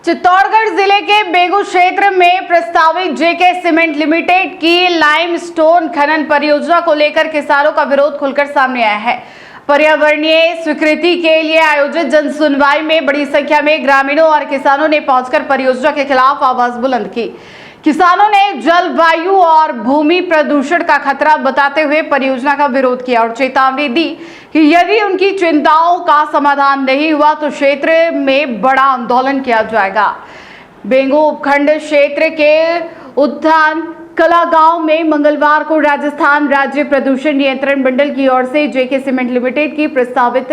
चित्तौड़गढ़ जिले के बेगू क्षेत्र में प्रस्तावित जेके सीमेंट लिमिटेड की लाइमस्टोन खनन परियोजना को लेकर किसानों का विरोध खुलकर सामने आया है। पर्यावरणीय स्वीकृति के लिए आयोजित जन सुनवाई में बड़ी संख्या में ग्रामीणों और किसानों ने पहुंचकर परियोजना के खिलाफ आवाज बुलंद की। किसानों ने जलवायु और भूमि प्रदूषण का खतरा बताते हुए परियोजना का विरोध किया और चेतावनी दी कि यदि उनकी चिंताओं का समाधान नहीं हुआ तो क्षेत्र में बड़ा आंदोलन किया जाएगा। बेंगू उपखंड क्षेत्र के उत्थान कला गांव में मंगलवार को राजस्थान राज्य प्रदूषण नियंत्रण मंडल की ओर से जेके सीमेंट लिमिटेड की प्रस्तावित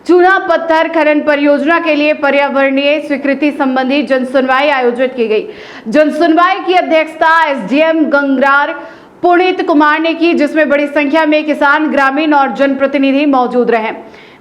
चूना पत्थर खनन परियोजना के लिए पर्यावरणीय स्वीकृति संबंधी जनसुनवाई आयोजित की गई। जनसुनवाई की अध्यक्षता एसडीएम गंगरार पुनीत कुमार ने की, जिसमें बड़ी संख्या में किसान, ग्रामीण और जनप्रतिनिधि मौजूद रहे।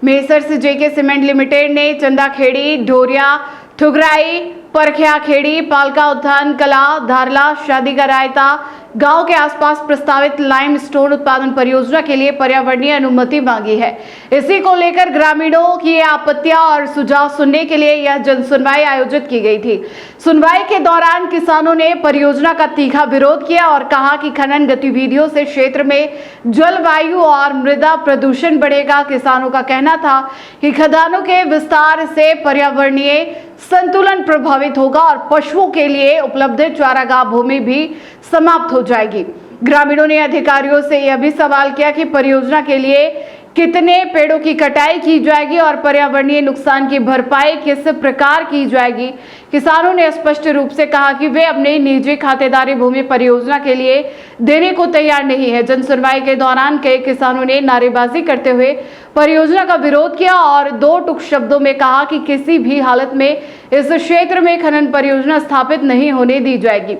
मेसर्स जेके सीमेंट लिमिटेड ने चंदाखेड़ी, ढोरिया, ठुगराई, परखिया खेड़ी, पालका उत्थान कला, धारला, शादी का रायता गांव के आसपास प्रस्तावित लाइमस्टोन उत्पादन परियोजना के लिए पर्यावरणीय अनुमति मांगी है। इसी को लेकर ग्रामीणों की आपत्तियां और सुझाव सुनने के लिए यह जनसुनवाई आयोजित की गई थी। सुनवाई के दौरान किसानों ने परियोजना का तीखा विरोध किया और कहा कि खनन गतिविधियों से क्षेत्र में जलवायु और मृदा प्रदूषण बढ़ेगा। किसानों का कहना था कि खदानों के विस्तार से पर्यावरणीय संतुलन प्रभावित होगा और पशुओं के लिए उपलब्ध चारागाह भूमि भी समाप्त हो जाएगी। ग्रामीणों ने अधिकारियों से यह भी सवाल किया कि परियोजना के लिए कितने पेड़ों की कटाई की जाएगी और पर्यावरणीय नुकसान की भरपाई किस प्रकार की जाएगी। किसानों ने स्पष्ट रूप से कहा कि वे अपने निजी खातेदारी भूमि परियोजना के लिए देने को तैयार नहीं है। जनसुनवाई के दौरान कई किसानों ने नारेबाजी करते हुए परियोजना का विरोध किया और दो टूक शब्दों में कहा कि किसी भी हालत में इस क्षेत्र में खनन परियोजना स्थापित नहीं होने दी जाएगी।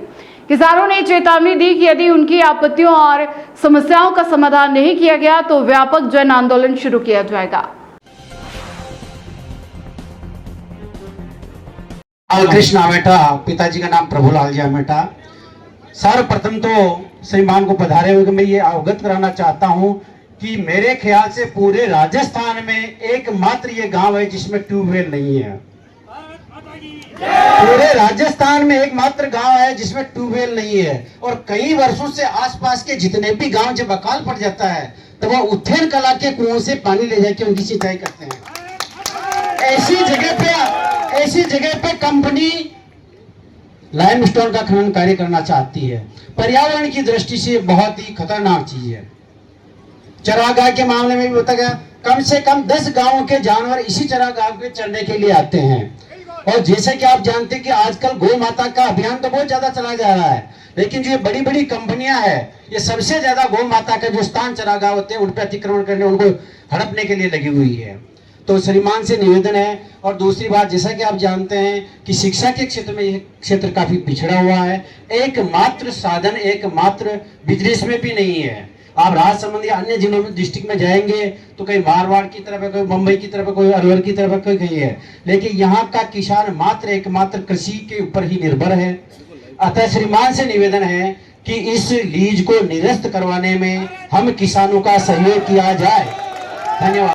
किसानों ने चेतावनी दी कि यदि उनकी आपत्तियों और समस्याओं का समाधान नहीं किया गया तो व्यापक जन आंदोलन शुरू किया जाएगा। कृष्ण आमेटा, पिताजी का नाम प्रभुलाल जी आमेटा। सर्वप्रथम तो श्रीमान को पधारे हुए मैं ये अवगत कराना चाहता हूँ कि मेरे ख्याल से पूरे राजस्थान में एकमात्र ये गांव है जिसमें ट्यूबवेल नहीं है। पूरे राजस्थान में एकमात्र गांव है जिसमें ट्यूबवेल नहीं है और कई वर्षों से आसपास के जितने भी गांव जब अकाल पड़ जाता है तो वह उत्थेन कला के कुओं से पानी ले जाके उनकी सिंचाई करते हैं। ऐसी जगह पे कंपनी लाइमस्टोन का खनन कार्य करना चाहती है। पर्यावरण की दृष्टि से बहुत ही खतरनाक चीज है। चरागाह के मामले में भी बताया गया, कम से कम 10 गांवों के जानवर इसी चरागाह पे चरने के लिए आते हैं। और जैसे कि आप जानते हैं कि आजकल गौ माता का अभियान तो बहुत ज्यादा चला जा रहा है, लेकिन जो ये बड़ी बड़ी कंपनियां हैं ये सबसे ज्यादा गौ माता के जो स्थान चरागाह होते हैं उन पर अतिक्रमण करने, उनको हड़पने के लिए लगी हुई है। तो श्रीमान से निवेदन है। और दूसरी बात, जैसा कि आप जानते हैं कि शिक्षा के क्षेत्र में यह क्षेत्र काफी पिछड़ा हुआ है। एकमात्र साधन एकमात्र बिजनेस में भी नहीं है। आप राजसमंद या अन्य जिलों में डिस्ट्रिक्ट में जाएंगे तो कहीं मारवाड़ की तरफ है, कोई मुंबई की तरफ है, कोई अलवर की तरफ है, कोई कहीं है, लेकिन यहाँ का किसान मात्र एकमात्र कृषि के ऊपर ही निर्भर है। अतः श्रीमान से निवेदन है कि इस लीज को निरस्त करवाने में हम किसानों का सहयोग किया जाए। धन्यवाद।